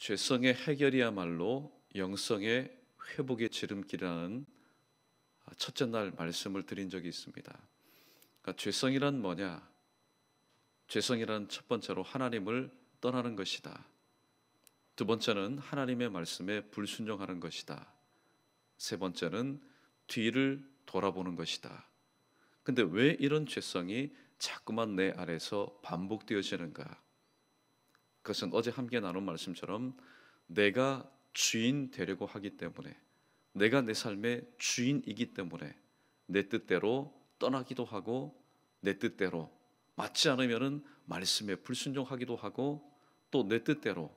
죄성의 해결이야말로 영성의 회복의 지름길이라는 첫째 날 말씀을 드린 적이 있습니다. 그러니까 죄성이란 뭐냐? 죄성이란 첫 번째로 하나님을 떠나는 것이다. 두 번째는 하나님의 말씀에 불순종하는 것이다. 세 번째는 뒤를 돌아보는 것이다. 근데 왜 이런 죄성이 자꾸만 내 안에서 반복되어지는가? 그것은 어제 함께 나눈 말씀처럼 내가 주인 되려고 하기 때문에, 내가 내 삶의 주인이기 때문에 내 뜻대로 떠나기도 하고, 내 뜻대로 맞지 않으면은 말씀에 불순종하기도 하고, 또 내 뜻대로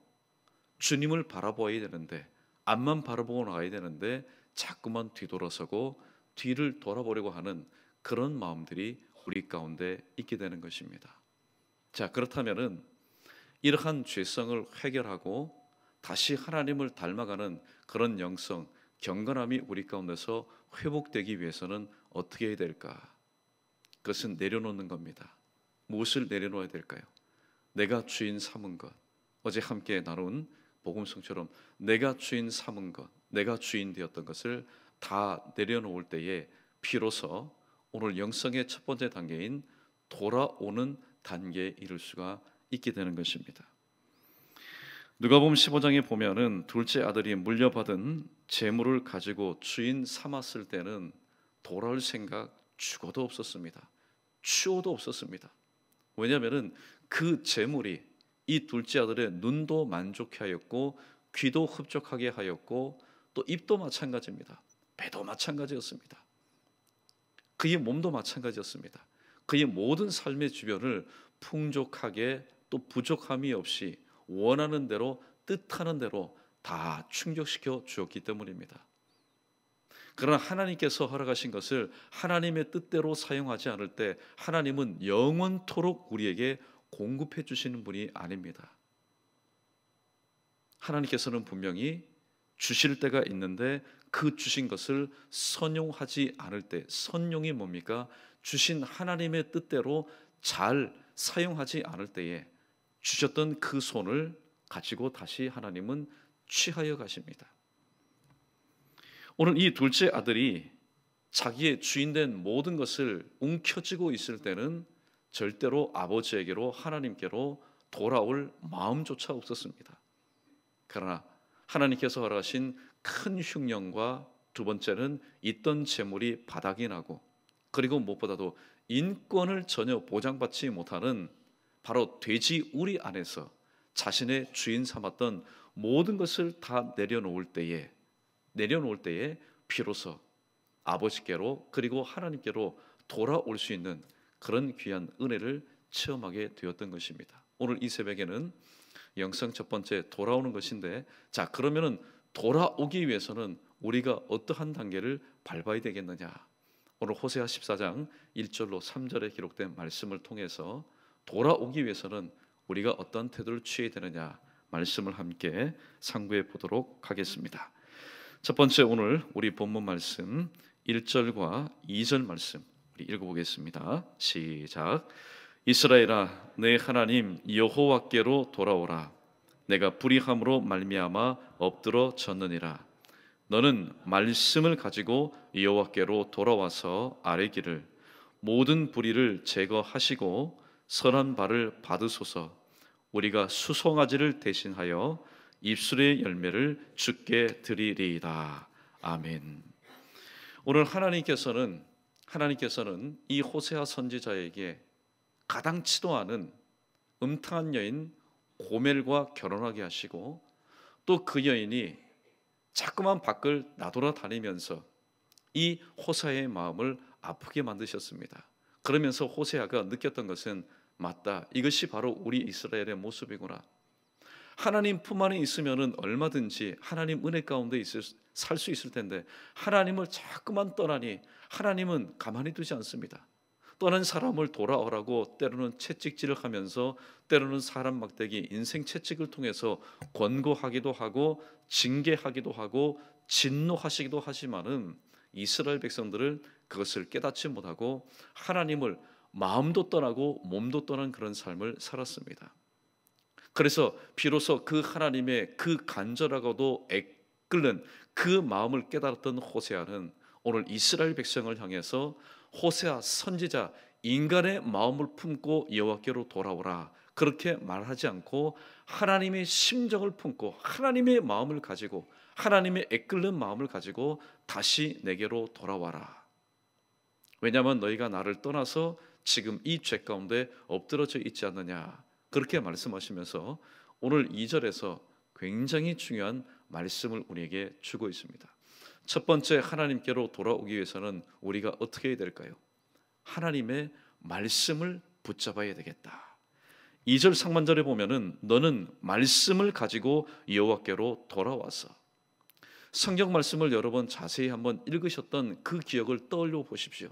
주님을 바라보아야 되는데, 앞만 바라보고 나가야 되는데 자꾸만 뒤돌아서고 뒤를 돌아보려고 하는 그런 마음들이 우리 가운데 있게 되는 것입니다. 자, 그렇다면은 이러한 죄성을 해결하고 다시 하나님을 닮아가는 그런 영성, 경건함이 우리 가운데서 회복되기 위해서는 어떻게 해야 될까? 그것은 내려놓는 겁니다. 무엇을 내려놓아야 될까요? 내가 주인 삼은 것. 어제 함께 나눈 복음성처럼 내가 주인 삼은 것, 내가 주인 되었던 것을 다 내려놓을 때에 비로소 오늘 영성의 첫 번째 단계인 돌아오는 단계에 이를 수가 있게 되는 것입니다. 누가복음 15장에 보면은 둘째 아들이 물려받은 재물을 가지고 주인 삼았을 때는 돌아올 생각 죽어도 없었습니다. 추호도 없었습니다. 왜냐하면은 그 재물이 이 둘째 아들의 눈도 만족해 하였고, 귀도 흡족하게 하였고, 또 입도 마찬가지입니다. 배도 마찬가지였습니다. 그의 몸도 마찬가지였습니다. 그의 모든 삶의 주변을 풍족하게, 또 부족함이 없이 원하는 대로, 뜻하는 대로 다 충족시켜 주었기 때문입니다. 그러나 하나님께서 허락하신 것을 하나님의 뜻대로 사용하지 않을 때 하나님은 영원토록 우리에게 공급해 주시는 분이 아닙니다. 하나님께서는 분명히 주실 때가 있는데 그 주신 것을 선용하지 않을 때, 선용이 뭡니까? 주신 하나님의 뜻대로 잘 사용하지 않을 때에 주셨던 그 손을 가지고 다시 하나님은 취하여 가십니다. 오늘 이 둘째 아들이 자기의 주인된 모든 것을 움켜쥐고 있을 때는 절대로 아버지에게로, 하나님께로 돌아올 마음조차 없었습니다. 그러나 하나님께서 허락하신 큰 흉년과 두 번째는 있던 재물이 바닥이 나고, 그리고 무엇보다도 인권을 전혀 보장받지 못하는 바로 돼지 우리 안에서 자신의 주인 삼았던 모든 것을 다 내려놓을 때에 비로소 아버지께로, 그리고 하나님께로 돌아올 수 있는 그런 귀한 은혜를 체험하게 되었던 것입니다. 오늘 이 새벽에는 영성 첫 번째 돌아오는 것인데, 자, 그러면은 돌아오기 위해서는 우리가 어떠한 단계를 밟아야 되겠느냐? 오늘 호세아 14장 1절로 3절에 기록된 말씀을 통해서 돌아오기 위해서는 우리가 어떤 태도를 취해야 되느냐 말씀을 함께 상고해 보도록 하겠습니다. 첫 번째, 오늘 우리 본문 말씀 1절과 2절 말씀 우리 읽어보겠습니다. 시작. 이스라엘아, 내 하나님 여호와께로 돌아오라. 내가 불의함으로 말미암아 엎드러 졌느니라. 너는 말씀을 가지고 여호와께로 돌아와서 아뢰기를, 모든 불의를 제거하시고 선한 발을 받으소서. 우리가 수송아지를 대신하여 입술의 열매를 주께 드리리이다. 아멘. 오늘 하나님께서는 이 호세아 선지자에게 가당치도 않은 음탕한 여인 고멜과 결혼하게 하시고, 또 그 여인이 자꾸만 밖을 나돌아다니면서 이 호세아의 마음을 아프게 만드셨습니다. 그러면서 호세아가 느꼈던 것은, 맞다, 이것이 바로 우리 이스라엘의 모습이구나. 하나님 품 안에 있으면은 얼마든지 하나님 은혜 가운데 살 수 있을 텐데, 하나님을 자꾸만 떠나니 하나님은 가만히 두지 않습니다. 떠난 사람을 돌아오라고 때로는 채찍질을 하면서, 때로는 사람 막대기 인생 채찍을 통해서 권고하기도 하고 징계하기도 하고 진노하시기도 하지만은 이스라엘 백성들을 그것을 깨닫지 못하고 하나님을 마음도 떠나고 몸도 떠난 그런 삶을 살았습니다. 그래서 비로소 그 하나님의 그 간절하고도 애끓는 그 마음을 깨달았던 호세아는 오늘 이스라엘 백성을 향해서 호세아 선지자, 인간의 마음을 품고 여호와께로 돌아오라 그렇게 말하지 않고 하나님의 심정을 품고 하나님의 마음을 가지고 하나님의 애끓는 마음을 가지고 다시 내게로 돌아와라. 왜냐하면 너희가 나를 떠나서 지금 이 죄 가운데 엎드러져 있지 않느냐, 그렇게 말씀하시면서 오늘 2절에서 굉장히 중요한 말씀을 우리에게 주고 있습니다. 첫 번째, 하나님께로 돌아오기 위해서는 우리가 어떻게 해야 될까요? 하나님의 말씀을 붙잡아야 되겠다. 2절 상반절에 보면은 너는 말씀을 가지고 여호와께로 돌아와서, 성경 말씀을 여러 번 자세히 한번 읽으셨던 그 기억을 떠올려 보십시오.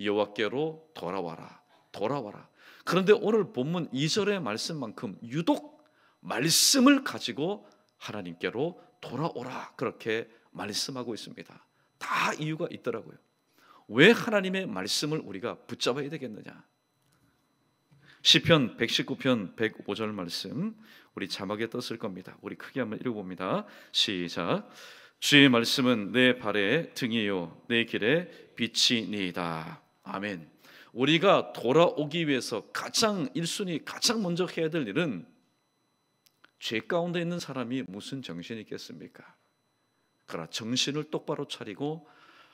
여호와께로 돌아와라, 돌아와라. 그런데 오늘 본문 2절의 말씀만큼 유독 말씀을 가지고 하나님께로 돌아오라 그렇게 말씀하고 있습니다. 다 이유가 있더라고요. 왜 하나님의 말씀을 우리가 붙잡아야 되겠느냐? 시편 119편 105절 말씀 우리 자막에 떴을 겁니다. 우리 크게 한번 읽어봅니다. 시작. 주의 말씀은 내 발의 등이요 내 길의 빛이니이다. 아멘. 우리가 돌아오기 위해서 가장 1순위 가장 먼저 해야 될 일은, 죄 가운데 있는 사람이 무슨 정신이 있겠습니까? 그러나 정신을 똑바로 차리고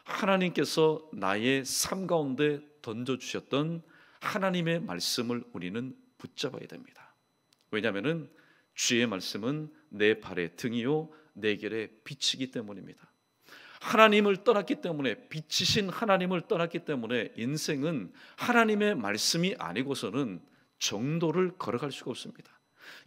하나님께서 나의 삶 가운데 던져주셨던 하나님의 말씀을 우리는 붙잡아야 됩니다. 왜냐하면 주의 말씀은 내 발의 등이요 내 길의 빛이기 때문입니다. 하나님을 떠났기 때문에, 빛이신 하나님을 떠났기 때문에 인생은 하나님의 말씀이 아니고서는 정도를 걸어갈 수가 없습니다.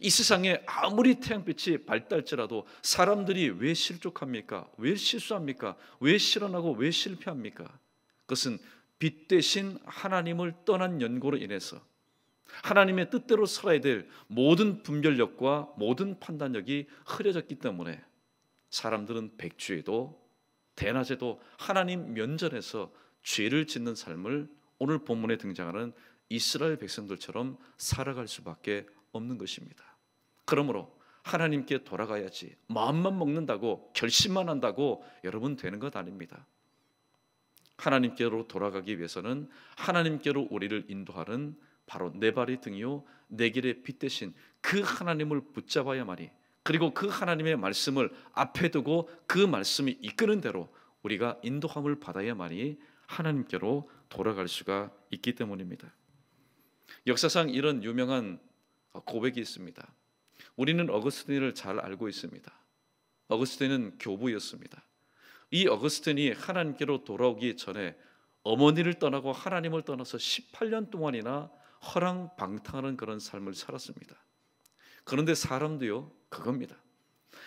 이 세상에 아무리 태양빛이 밝달지라도 사람들이 왜 실족합니까? 왜 실수합니까? 왜 실현하고 왜 실패합니까? 그것은 빛 대신 하나님을 떠난 연고로 인해서 하나님의 뜻대로 살아야 될 모든 분별력과 모든 판단력이 흐려졌기 때문에 사람들은 백주에도 대낮에도 하나님 면전에서 죄를 짓는 삶을 오늘 본문에 등장하는 이스라엘 백성들처럼 살아갈 수밖에 없는 것입니다. 그러므로 하나님께 돌아가야지, 마음만 먹는다고 결심만 한다고 여러분 되는 것 아닙니다. 하나님께로 돌아가기 위해서는 하나님께로 우리를 인도하는 바로 내 발의 등이요 내 길의 빛 대신 그 하나님을 붙잡아야만이, 그리고 그 하나님의 말씀을 앞에 두고 그 말씀이 이끄는 대로 우리가 인도함을 받아야만이 하나님께로 돌아갈 수가 있기 때문입니다. 역사상 이런 유명한 고백이 있습니다. 우리는 어거스틴을 잘 알고 있습니다. 어거스틴은 교부였습니다. 이 어거스틴이 하나님께로 돌아오기 전에 어머니를 떠나고 하나님을 떠나서 18년 동안이나 허랑방탕하는 그런 삶을 살았습니다. 그런데 사람도요 그겁니다.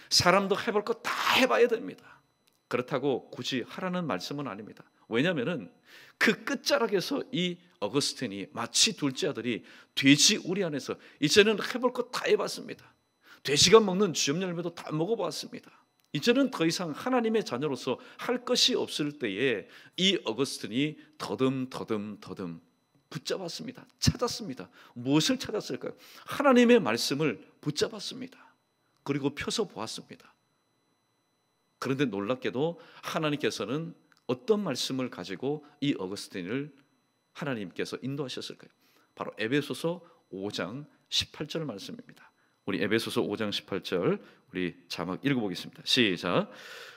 사람도 해볼 거 다 해봐야 됩니다. 그렇다고 굳이 하라는 말씀은 아닙니다. 왜냐하면 그 끝자락에서 이 어거스틴이 마치 둘째 아들이 돼지 우리 안에서 이제는 해볼 거 다 해봤습니다. 돼지가 먹는 쥐염 열매도 다 먹어봤습니다. 이제는 더 이상 하나님의 자녀로서 할 것이 없을 때에 이 어거스틴이 더듬 붙잡았습니다. 찾았습니다. 무엇을 찾았을까요? 하나님의 말씀을 붙잡았습니다. 그리고 펴서 보았습니다. 그런데 놀랍게도 하나님께서는 어떤 말씀을 가지고 이 어거스틴을 하나님께서 인도하셨을까요? 바로 에베소서 5장 18절 말씀입니다. 우리 에베소서 5장 18절 우리 자막 읽어보겠습니다. 시작.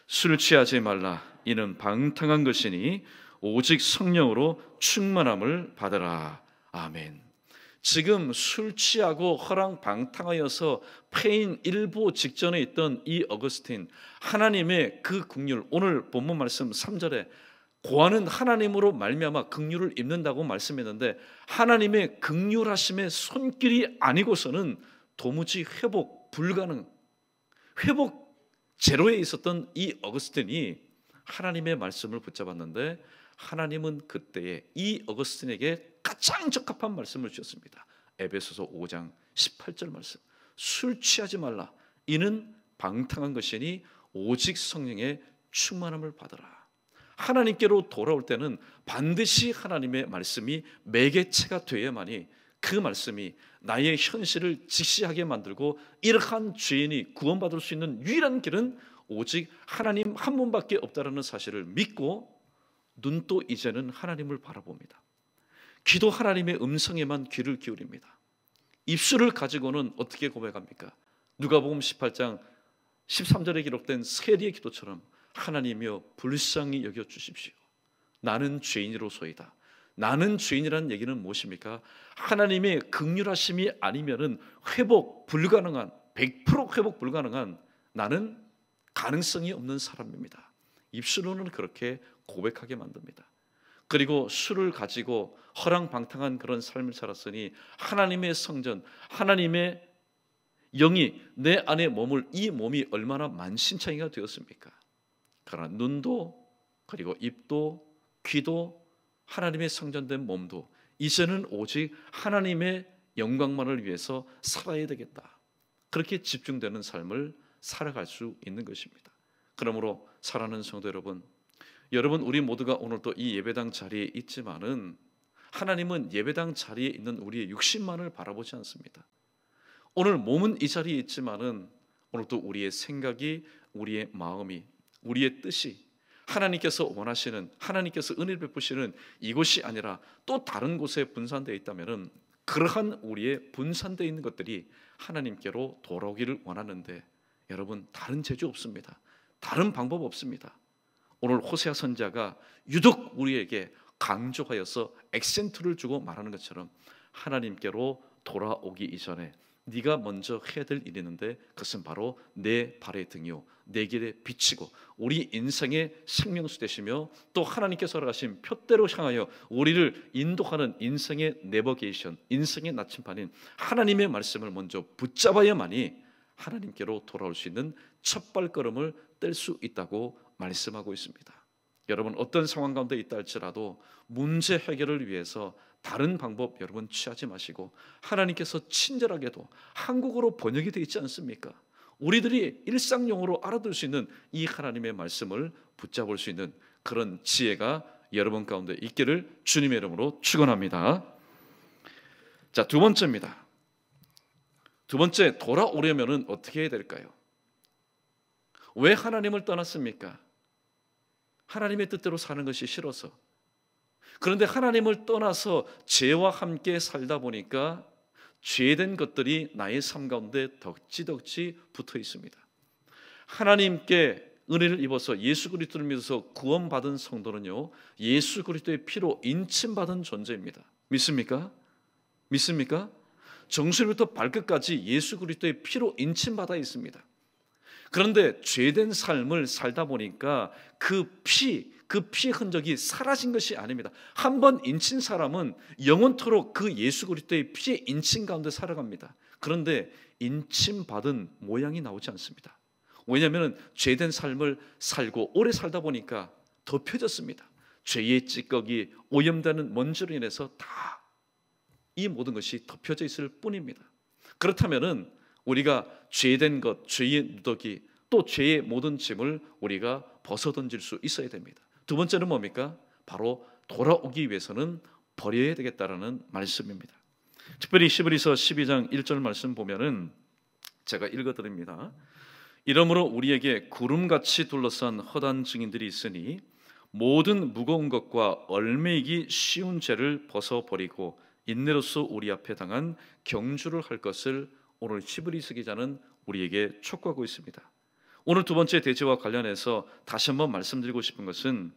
술 취하지 말라. 이는 방탕한 것이니 오직 성령으로 충만함을 받으라. 아멘. 지금 술 취하고 허랑방탕하여서 폐인 일부 직전에 있던 이 어거스틴, 하나님의 그 긍휼, 오늘 본문 말씀 3절에 고하는 하나님으로 말미암아 긍휼을 입는다고 말씀했는데, 하나님의 긍휼하심의 손길이 아니고서는 도무지 회복 불가능, 회복 제로에 있었던 이 어거스틴이 하나님의 말씀을 붙잡았는데, 하나님은 그때에 이 어거스틴에게 가장 적합한 말씀을 주셨습니다. 에베소서 5장 18절 말씀. 술 취하지 말라. 이는 방탕한 것이니 오직 성령의 충만함을 받으라. 하나님께로 돌아올 때는 반드시 하나님의 말씀이 매개체가 되어야만이 그 말씀이 나의 현실을 직시하게 만들고 이러한 죄인이 구원받을 수 있는 유일한 길은 오직 하나님 한 분밖에 없다는 사실을 믿고 눈도 이제는 하나님을 바라봅니다. 귀도 하나님의 음성에만 귀를 기울입니다. 입술을 가지고는 어떻게 고백합니까? 누가복음 18장 13절에 기록된 세리의 기도처럼 하나님이여 불쌍히 여겨주십시오. 나는 죄인으로소이다. 나는 죄인이라는 얘기는 무엇입니까? 하나님의 긍휼하심이 아니면은 회복 불가능한 100% 회복 불가능한 나는 가능성이 없는 사람입니다. 입술로는 그렇게 고백하게 만듭니다. 그리고 술을 가지고 허랑방탕한 그런 삶을 살았으니 하나님의 성전, 하나님의 영이 내 안에 머물 이 몸이 얼마나 만신창이가 되었습니까? 그러나 눈도 그리고 입도 귀도 하나님의 성전된 몸도 이제는 오직 하나님의 영광만을 위해서 살아야 되겠다. 그렇게 집중되는 삶을 살아갈 수 있는 것입니다. 그러므로 사랑하는 성도 여러분, 우리 모두가 오늘도 이 예배당 자리에 있지만은 하나님은 예배당 자리에 있는 우리의 육신만을 바라보지 않습니다. 오늘 몸은 이 자리에 있지만은 오늘도 우리의 생각이, 우리의 마음이, 우리의 뜻이 하나님께서 원하시는, 하나님께서 은혜를 베푸시는 이곳이 아니라 또 다른 곳에 분산되어 있다면은 그러한 우리의 분산되어 있는 것들이 하나님께로 돌아오기를 원하는데 여러분, 다른 재주 없습니다. 다른 방법 없습니다. 오늘 호세아 선지자가 유독 우리에게 강조하여서 액센트를 주고 말하는 것처럼 하나님께로 돌아오기 이전에 네가 먼저 해야 될 일이 있는데 그것은 바로 내 발의 등이요 내 길에 비치고 우리 인생의 생명수 되시며 또 하나님께서 허락하신 표대로 향하여 우리를 인도하는 인생의 내버게이션, 인생의 나침반인 하나님의 말씀을 먼저 붙잡아야만이 하나님께로 돌아올 수 있는 첫 발걸음을 뗄 수 있다고 말씀하고 있습니다. 여러분, 어떤 상황 가운데 있다 할지라도 문제 해결을 위해서 다른 방법 여러분 취하지 마시고 하나님께서 친절하게도 한국어로 번역이 되어 있지 않습니까? 우리들이 일상용어로 알아들 수 있는 이 하나님의 말씀을 붙잡을 수 있는 그런 지혜가 여러분 가운데 있기를 주님의 이름으로 축원합니다. 자, 두 번째입니다. 두 번째, 돌아오려면 어떻게 해야 될까요? 왜 하나님을 떠났습니까? 하나님의 뜻대로 사는 것이 싫어서. 그런데 하나님을 떠나서 죄와 함께 살다 보니까 죄된 것들이 나의 삶 가운데 덕지덕지 붙어 있습니다. 하나님께 은혜를 입어서 예수 그리스도를 믿어서 구원받은 성도는요, 예수 그리스도의 피로 인침받은 존재입니다. 믿습니까? 믿습니까? 정수리부터 발끝까지 예수 그리스도의 피로 인침받아 있습니다. 그런데 죄된 삶을 살다 보니까 그 피의 흔적이 사라진 것이 아닙니다. 한번 인친 사람은 영원토록 그 예수 그리스도의 피의 인침 가운데 살아갑니다. 그런데 인침받은 모양이 나오지 않습니다. 왜냐하면 죄된 삶을 살고 오래 살다 보니까 덮여졌습니다. 죄의 찌꺼기, 오염되는 먼지로 인해서 다 이 모든 것이 덮여져 있을 뿐입니다. 그렇다면은 우리가 죄된 것, 죄의 누더기, 또 죄의 모든 짐을 우리가 벗어던질 수 있어야 됩니다. 두 번째는 뭡니까? 바로 돌아오기 위해서는 버려야 되겠다라는 말씀입니다. 특별히 히브리서 12장 1절 말씀 보면은 제가 읽어드립니다. 이러므로 우리에게 구름같이 둘러싼 허다한 증인들이 있으니 모든 무거운 것과 얽매이기 쉬운 죄를 벗어버리고 인내로서 우리 앞에 당한 경주를 할 것을 오늘 히브리서 기자는 우리에게 촉구하고 있습니다. 오늘 두 번째 대제와 관련해서 다시 한번 말씀드리고 싶은 것은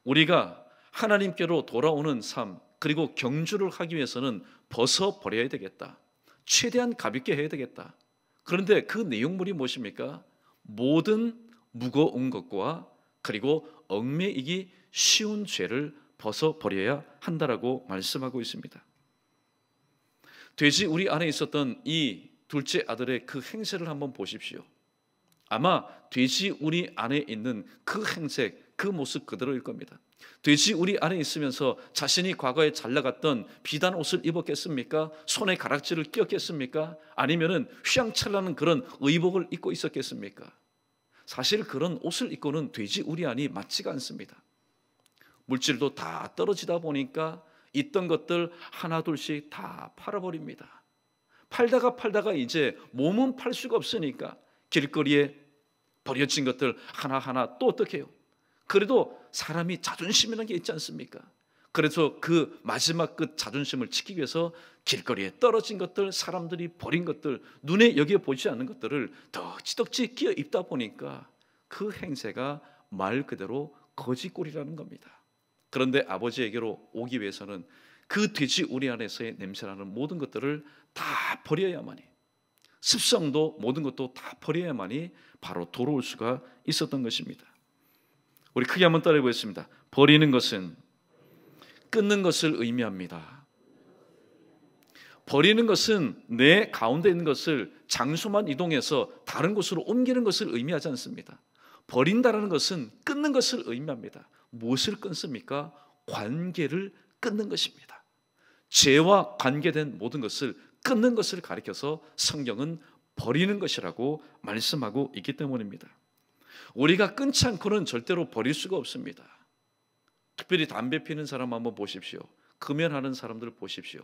우리가 하나님께로 돌아오는 삶, 그리고 경주를 하기 위해서는 벗어버려야 되겠다. 최대한 가볍게 해야 되겠다. 그런데 그 내용물이 무엇입니까? 모든 무거운 것과 그리고 얽매이기 쉬운 죄를 벗어버려야 한다라고 말씀하고 있습니다. 돼지 우리 안에 있었던 이 둘째 아들의 그 행세를 한번 보십시오. 아마 돼지 우리 안에 있는 그 행색, 그 모습 그대로일 겁니다. 돼지 우리 안에 있으면서 자신이 과거에 잘 나갔던 비단 옷을 입었겠습니까? 손에 가락지를 끼웠겠습니까? 아니면은 휘황찬란한 그런 의복을 입고 있었겠습니까? 사실 그런 옷을 입고는 돼지 우리 안이 맞지가 않습니다. 물질도 다 떨어지다 보니까 있던 것들 하나둘씩 다 팔아버립니다. 팔다가 이제 몸은 팔 수가 없으니까 길거리에 버려진 것들 하나하나 또 어떻게 해요? 그래도 사람이 자존심이라는 게 있지 않습니까? 그래서 그 마지막 끝 자존심을 지키기 위해서 길거리에 떨어진 것들, 사람들이 버린 것들, 눈에 여기에 보이지 않는 것들을 덕지덕지 끼어 입다 보니까 그 행세가 말 그대로 거지꼴이라는 겁니다. 그런데 아버지에게로 오기 위해서는 그 돼지 우리 안에서의 냄새나는 모든 것들을 다 버려야만이, 습성도 모든 것도 다 버려야만이 바로 돌아올 수가 있었던 것입니다. 우리 크게 한번 따라해 보겠습니다. 버리는 것은 끊는 것을 의미합니다. 버리는 것은 내 가운데 있는 것을 장소만 이동해서 다른 곳으로 옮기는 것을 의미하지 않습니다. 버린다는 것은 끊는 것을 의미합니다. 무엇을 끊습니까? 관계를 끊는 것입니다. 죄와 관계된 모든 것을 끊는 것을 가리켜서 성경은 버리는 것이라고 말씀하고 있기 때문입니다. 우리가 끊지 않고는 절대로 버릴 수가 없습니다. 특별히 담배 피는 사람 한번 보십시오. 금연하는 사람들 보십시오.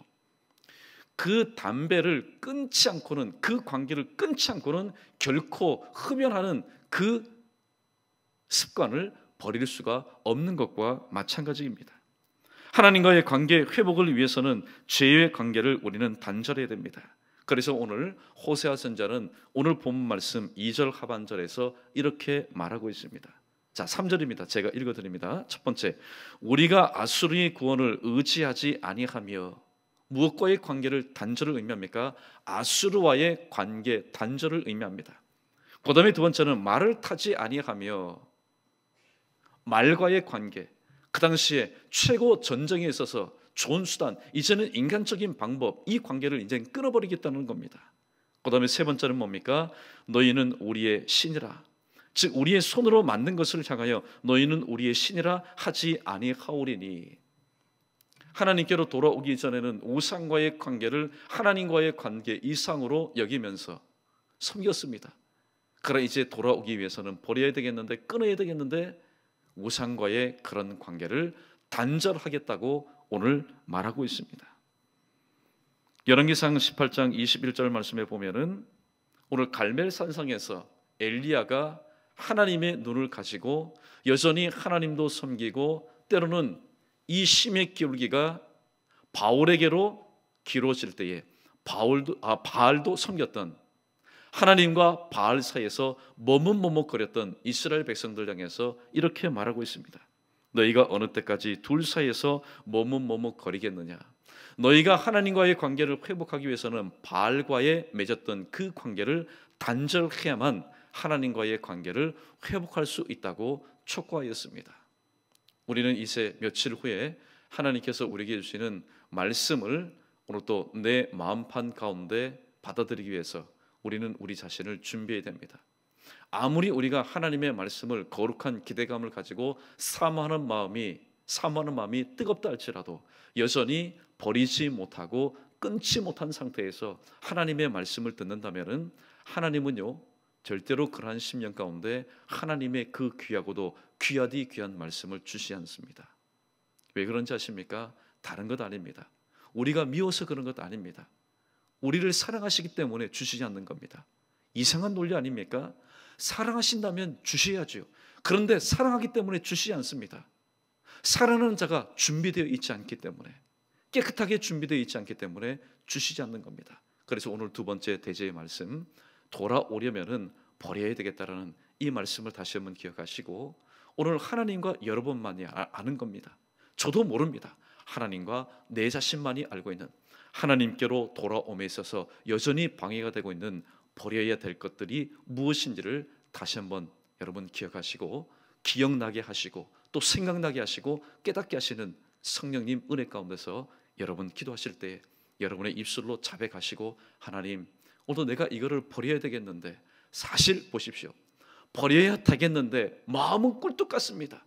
그 담배를 끊지 않고는, 그 관계를 끊지 않고는 결코 흡연하는 그 습관을 버릴 수가 없는 것과 마찬가지입니다. 하나님과의 관계 회복을 위해서는 죄의 관계를 우리는 단절해야 됩니다. 그래서 오늘 호세아 선지자는 오늘 본 말씀 2절 하반절에서 이렇게 말하고 있습니다. 자, 3절입니다. 제가 읽어드립니다. 첫 번째, 우리가 아수르의 구원을 의지하지 아니하며, 무엇과의 관계를 단절을 의미합니까? 아수르와의 관계 단절을 의미합니다. 그 다음에 두 번째는 말을 타지 아니하며, 말과의 관계, 그 당시에 최고 전쟁에 있어서 좋은 수단, 이제는 인간적인 방법, 이 관계를 이제 끊어버리겠다는 겁니다. 그 다음에 세 번째는 뭡니까? 너희는 우리의 신이라, 즉 우리의 손으로 만든 것을 향하여 너희는 우리의 신이라 하지 아니하오리니, 하나님께로 돌아오기 전에는 우상과의 관계를 하나님과의 관계 이상으로 여기면서 섬겼습니다. 그러나 이제 돌아오기 위해서는 버려야 되겠는데, 끊어야 되겠는데 우상과의 그런 관계를 단절하겠다고 오늘 말하고 있습니다. 열왕기상 18장 21절 말씀에 보면은 오늘 갈멜산성에서 엘리야가 하나님의 눈을 가지고 여전히 하나님도 섬기고, 때로는 이 심의 기울기가 바울에게로 길어질 때에 바알도 섬겼던, 하나님과 바알 사이에서 머뭇머뭇거렸던 이스라엘 백성들 향해서 이렇게 말하고 있습니다. 너희가 어느 때까지 둘 사이에서 머뭇머뭇거리겠느냐? 너희가 하나님과의 관계를 회복하기 위해서는 바알과의 맺었던 그 관계를 단절해야만 하나님과의 관계를 회복할 수 있다고 촉구하였습니다. 우리는 이제 며칠 후에 하나님께서 우리에게 주시는 말씀을 오늘 또 내 마음판 가운데 받아들이기 위해서 우리는 우리 자신을 준비해야 됩니다. 아무리 우리가 하나님의 말씀을 거룩한 기대감을 가지고 사모하는 마음이 뜨겁다 할지라도 여전히 버리지 못하고 끊지 못한 상태에서 하나님의 말씀을 듣는다면은, 하나님은요 절대로 그러한 심령 가운데 하나님의 그 귀하고도 귀하디 귀한 말씀을 주시지 않습니다. 왜 그런지 아십니까? 다른 것 아닙니다. 우리가 미워서 그런 것 아닙니다. 우리를 사랑하시기 때문에 주시지 않는 겁니다. 이상한 논리 아닙니까? 사랑하신다면 주셔야죠. 그런데 사랑하기 때문에 주시지 않습니다. 사랑하는 자가 준비되어 있지 않기 때문에, 깨끗하게 준비되어 있지 않기 때문에 주시지 않는 겁니다. 그래서 오늘 두 번째 대제의 말씀, 돌아오려면은 버려야 되겠다라는 이 말씀을 다시 한번 기억하시고, 오늘 하나님과 여러분만이 아는 겁니다. 저도 모릅니다. 하나님과 내 자신만이 알고 있는, 하나님께로 돌아옴에 있어서 여전히 방해가 되고 있는 버려야 될 것들이 무엇인지를 다시 한번 여러분 기억하시고, 기억나게 하시고, 또 생각나게 하시고, 깨닫게 하시는 성령님 은혜 가운데서 여러분 기도하실 때 여러분의 입술로 자백하시고, 하나님 오늘 내가 이거를 버려야 되겠는데, 사실 보십시오, 버려야 되겠는데 마음은 꿀뚝 같습니다.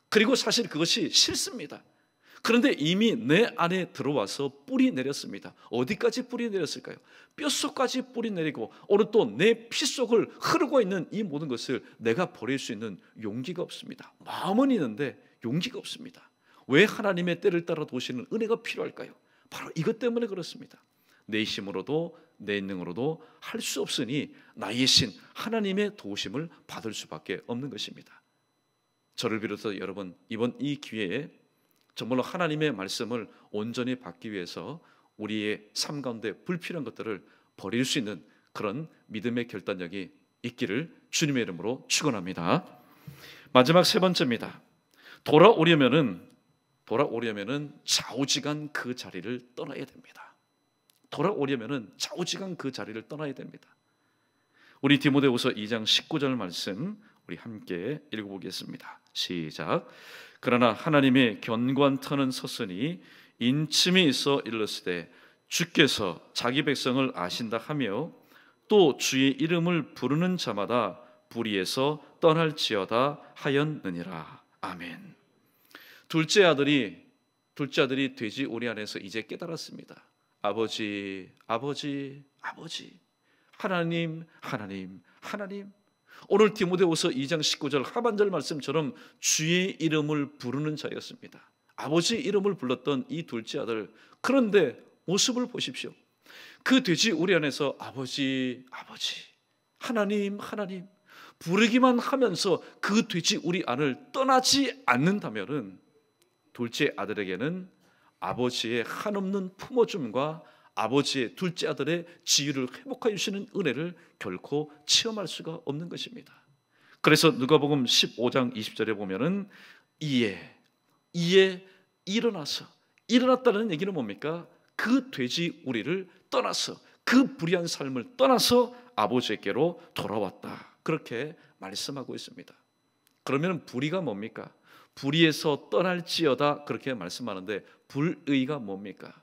그리고 사실 그것이 싫습니다. 그런데 이미 내 안에 들어와서 뿌리 내렸습니다. 어디까지 뿌리 내렸을까요? 뼛속까지 뿌리 내리고, 오늘 또 내 피 속을 흐르고 있는 이 모든 것을 내가 버릴 수 있는 용기가 없습니다. 마음은 있는데 용기가 없습니다. 왜 하나님의 때를 따라 도우시는 은혜가 필요할까요? 바로 이것 때문에 그렇습니다. 내 힘으로도 내 능으로도 할 수 없으니 나의 신 하나님의 도우심을 받을 수밖에 없는 것입니다. 저를 비롯해서 여러분, 이번 이 기회에 정말로 하나님의 말씀을 온전히 받기 위해서 우리의 삶 가운데 불필요한 것들을 버릴 수 있는 그런 믿음의 결단력이 있기를 주님의 이름으로 축원합니다. 마지막 세 번째입니다. 돌아오려면은 좌우지간 그 자리를 떠나야 됩니다. 돌아오려면은 좌우지간 그 자리를 떠나야 됩니다. 우리 디모데후서 2장 19절 말씀 우리 함께 읽어보겠습니다. 시작. 그러나 하나님의 견고한 터는 섰으니 인침이 있어 일렀으되 주께서 자기 백성을 아신다 하며 또 주의 이름을 부르는 자마다 불의에서 떠날지어다 하였느니라. 아멘. 둘째 아들이 돼지 우리 안에서 이제 깨달았습니다. 아버지, 아버지, 아버지, 하나님, 하나님, 하나님. 오늘 디모데후서 2장 19절 하반절 말씀처럼 주의 이름을 부르는 자였습니다. 아버지 이름을 불렀던 이 둘째 아들. 그런데 모습을 보십시오. 그 돼지 우리 안에서 아버지, 아버지, 하나님, 하나님 부르기만 하면서 그 돼지 우리 안을 떠나지 않는다면은 둘째 아들에게는 아버지의 한없는 품어줌과 아버지의 둘째 아들의 지위를 회복하여 주시는 은혜를 결코 체험할 수가 없는 것입니다. 그래서 누가복음 15장 20절에 보면은 이에 일어났다는 얘기는 뭡니까? 그 돼지 우리를 떠나서 그 불의한 삶을 떠나서 아버지께로 돌아왔다. 그렇게 말씀하고 있습니다. 그러면 불의가 뭡니까? 불의에서 떠날지어다 그렇게 말씀하는데 불의가 뭡니까?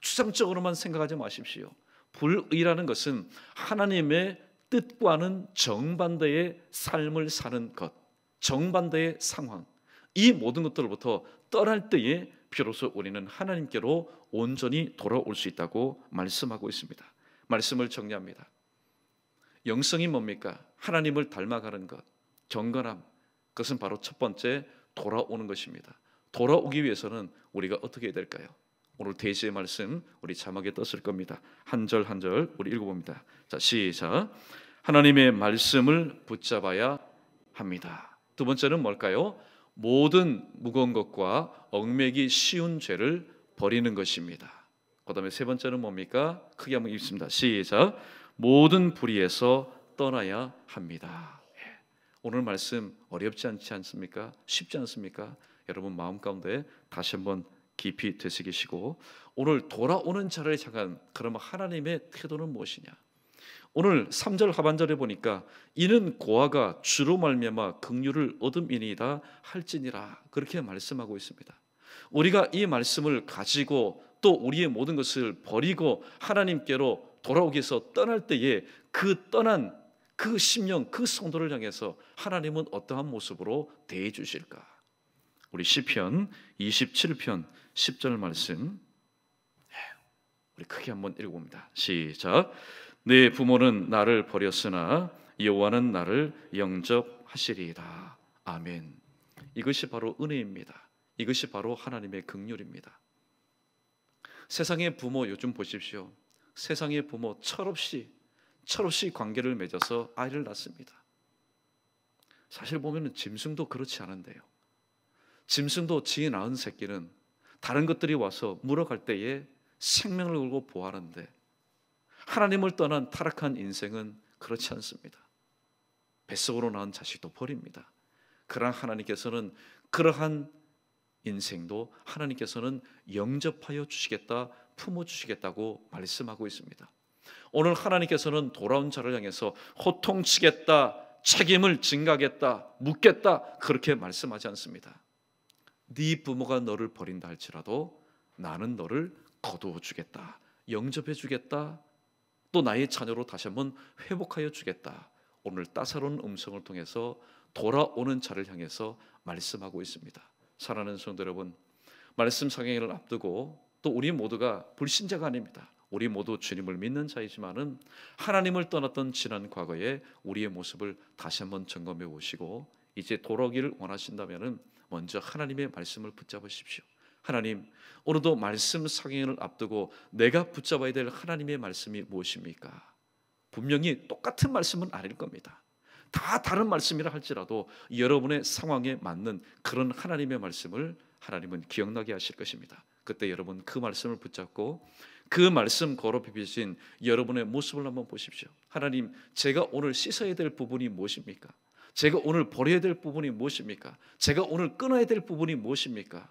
추상적으로만 생각하지 마십시오. 불의라는 것은 하나님의 뜻과는 정반대의 삶을 사는 것, 정반대의 상황, 이 모든 것들로부터 떠날 때에 비로소 우리는 하나님께로 온전히 돌아올 수 있다고 말씀하고 있습니다. 말씀을 정리합니다. 영성이 뭡니까? 하나님을 닮아가는 것, 경건함, 그것은 바로 첫 번째 돌아오는 것입니다. 돌아오기 위해서는 우리가 어떻게 해야 될까요? 오늘 대지의 말씀 우리 자막에 떴을 겁니다. 한 절 한 절 우리 읽어봅니다. 자, 시작. 하나님의 말씀을 붙잡아야 합니다. 두 번째는 뭘까요? 모든 무거운 것과 얽매기 쉬운 죄를 버리는 것입니다. 그 다음에 세 번째는 뭡니까? 크게 한번 읽습니다. 시작. 모든 불의에서 떠나야 합니다. 오늘 말씀 어렵지 않지 않습니까? 쉽지 않습니까? 여러분 마음 가운데 다시 한번 깊이 되새기시고 오늘 돌아오는 자를 향한 그럼 하나님의 태도는 무엇이냐? 오늘 3절 하반절에 보니까 이는 고아가 주로 말미암아 긍휼을 얻음이니이다 할지니라 그렇게 말씀하고 있습니다. 우리가 이 말씀을 가지고 또 우리의 모든 것을 버리고 하나님께로 돌아오기 위해서 떠날 때에 그 떠난 그 심령, 그 성도를 향해서 하나님은 어떠한 모습으로 대해 주실까? 우리 시편 27편 10절 말씀 우리 크게 한번 읽어봅니다. 시작. 내 부모는 나를 버렸으나 여호와는 나를 영접하시리이다. 아멘. 이것이 바로 은혜입니다. 이것이 바로 하나님의 긍휼입니다. 세상의 부모 요즘 보십시오. 세상의 부모 철없이 관계를 맺어서 아이를 낳습니다. 사실 보면 짐승도 그렇지 않은데요. 짐승도 지 낳은 새끼는 다른 것들이 와서 물어갈 때에 생명을 걸고 보호하는데 하나님을 떠난 타락한 인생은 그렇지 않습니다. 뱃속으로 낳은 자식도 버립니다. 그러나 하나님께서는 그러한 인생도 하나님께서는 영접하여 주시겠다, 품어주시겠다고 말씀하고 있습니다. 오늘 하나님께서는 돌아온 자를 향해서 호통치겠다, 책임을 증가하겠다, 묻겠다 그렇게 말씀하지 않습니다. 네 부모가 너를 버린다 할지라도 나는 너를 거두어 주겠다, 영접해 주겠다, 또 나의 자녀로 다시 한번 회복하여 주겠다. 오늘 따사로운 음성을 통해서 돌아오는 자를 향해서 말씀하고 있습니다. 사랑하는 성도 여러분, 말씀 상행을 앞두고 또 우리 모두가 불신자가 아닙니다. 우리 모두 주님을 믿는 자이지만은 하나님을 떠났던 지난 과거에 우리의 모습을 다시 한번 점검해 보시고 이제 돌아오기를 원하신다면은 먼저 하나님의 말씀을 붙잡으십시오. 하나님, 오늘도 말씀 상행을 앞두고 내가 붙잡아야 될 하나님의 말씀이 무엇입니까? 분명히 똑같은 말씀은 아닐 겁니다. 다 다른 말씀이라 할지라도 여러분의 상황에 맞는 그런 하나님의 말씀을 하나님은 기억나게 하실 것입니다. 그때 여러분 그 말씀을 붙잡고 그 말씀 걸어 비비신 여러분의 모습을 한번 보십시오. 하나님, 제가 오늘 씻어야 될 부분이 무엇입니까? 제가 오늘 버려야 될 부분이 무엇입니까? 제가 오늘 끊어야 될 부분이 무엇입니까?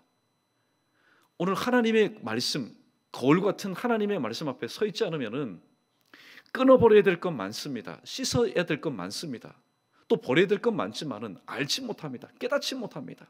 오늘 하나님의 말씀, 거울 같은 하나님의 말씀 앞에 서 있지 않으면은 끊어버려야 될 건 많습니다. 씻어야 될 건 많습니다. 또 버려야 될 건 많지만은 알지 못합니다. 깨닫지 못합니다.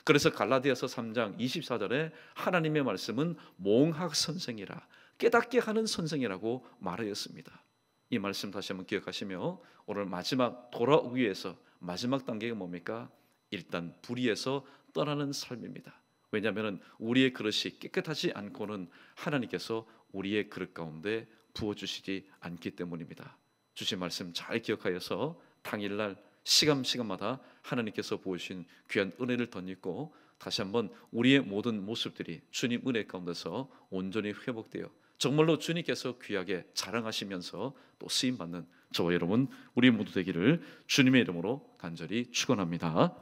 그래서 갈라디아서 3장 24절에 하나님의 말씀은 몽학 선생이라, 깨닫게 하는 선생이라고 말하였습니다. 이 말씀 다시 한번 기억하시며 오늘 마지막 돌아오기 위해서 마지막 단계가 뭡니까? 일단 불의에서 떠나는 삶입니다. 왜냐하면 우리의 그릇이 깨끗하지 않고는 하나님께서 우리의 그릇 가운데 부어주시지 않기 때문입니다. 주신 말씀 잘 기억하여서 당일날 시간마다 하나님께서 부으신 귀한 은혜를 덧입고 다시 한번 우리의 모든 모습들이 주님 은혜 가운데서 온전히 회복되어 정말로 주님께서 귀하게 자랑하시면서 또 쓰임받는 저와 여러분 우리 모두 되기를 주님의 이름으로 간절히 축원합니다.